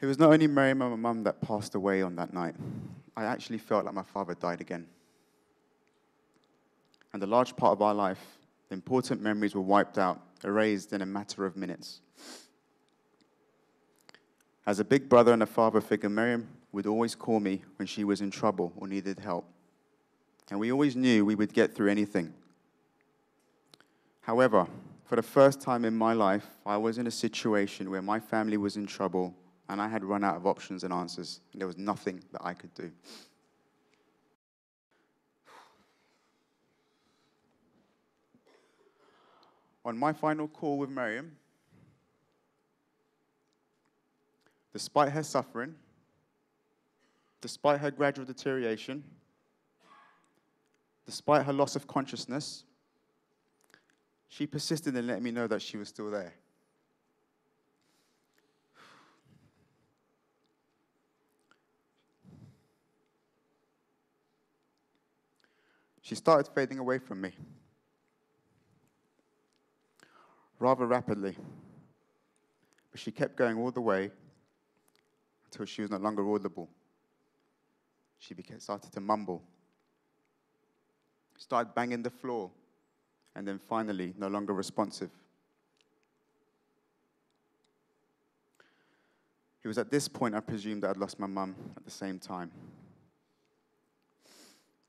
It was not only Miriam and my mum that passed away on that night. I actually felt like my father died again. And a large part of our life, the important memories were wiped out, erased in a matter of minutes. As a big brother and a father figure, Miriam would always call me when she was in trouble or needed help. And we always knew we would get through anything. However, for the first time in my life, I was in a situation where my family was in trouble and I had run out of options and answers, and there was nothing that I could do. On my final call with Miriam, despite her suffering, despite her gradual deterioration, despite her loss of consciousness, she persisted in letting me know that she was still there. She started fading away from me, rather rapidly, but she kept going all the way until she was no longer audible. She started to mumble, started banging the floor, and then finally no longer responsive. It was at this point I presumed that I'd lost my mum at the same time.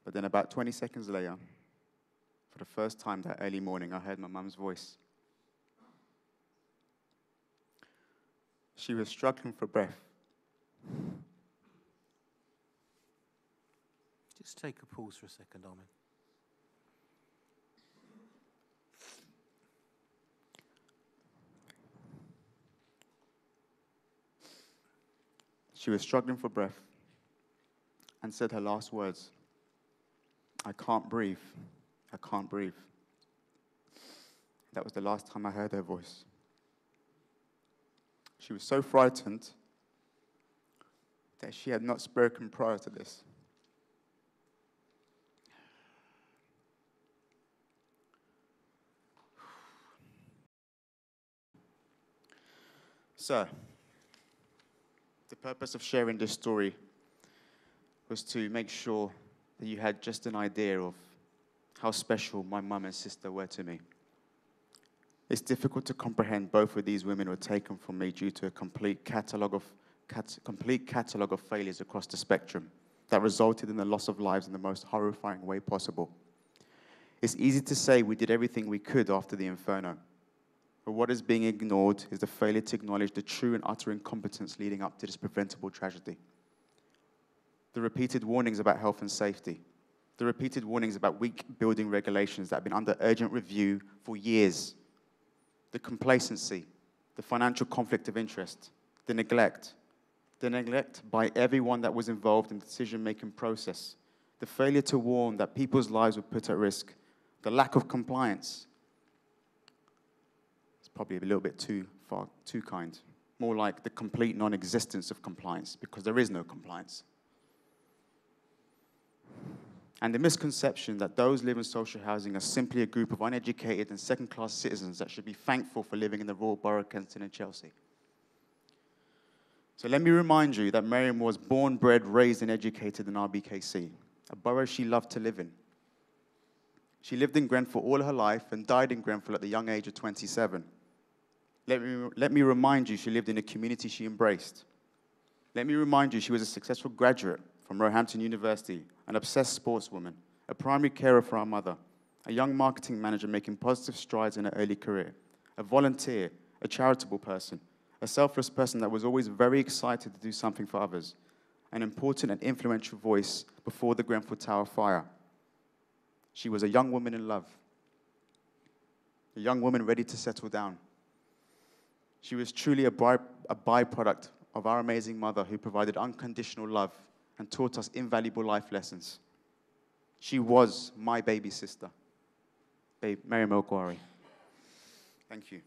But then about 20 seconds later, for the first time that early morning, I heard my mum's voice. She was struggling for breath. Just take a pause for a second, Ahmed. She was struggling for breath and said her last words, "I can't breathe. I can't breathe." That was the last time I heard her voice. She was so frightened that she had not spoken prior to this. So, the purpose of sharing this story was to make sure that you had just an idea of how special my mum and sister were to me. It's difficult to comprehend both of these women were taken from me due to a complete catalogue of failures across the spectrum that resulted in the loss of lives in the most horrifying way possible. It's easy to say we did everything we could after the inferno, but what is being ignored is the failure to acknowledge the true and utter incompetence leading up to this preventable tragedy. The repeated warnings about health and safety, the repeated warnings about weak building regulations that have been under urgent review for years, the complacency, the financial conflict of interest, the neglect by everyone that was involved in the decision-making process, the failure to warn that people's lives were put at risk, the lack of compliance. It's probably a little bit too kind. More like the complete non-existence of compliance, because there is no compliance. And the misconception that those living in social housing are simply a group of uneducated and second-class citizens that should be thankful for living in the Royal Borough of Kensington and Chelsea. So let me remind you that Miriam was born, bred, raised, and educated in RBKC, a borough she loved to live in. She lived in Grenfell all her life and died in Grenfell at the young age of 27. Let me remind you she lived in a community she embraced. Let me remind you she was a successful graduate from Roehampton University, an obsessed sportswoman, a primary carer for our mother, a young marketing manager making positive strides in her early career, a volunteer, a charitable person, a selfless person that was always very excited to do something for others, an important and influential voice before the Grenfell Tower fire. She was a young woman in love, a young woman ready to settle down. She was truly a byproduct of our amazing mother who provided unconditional love and taught us invaluable life lessons. She was my baby sister, Miriam Elgwahry. Thank you.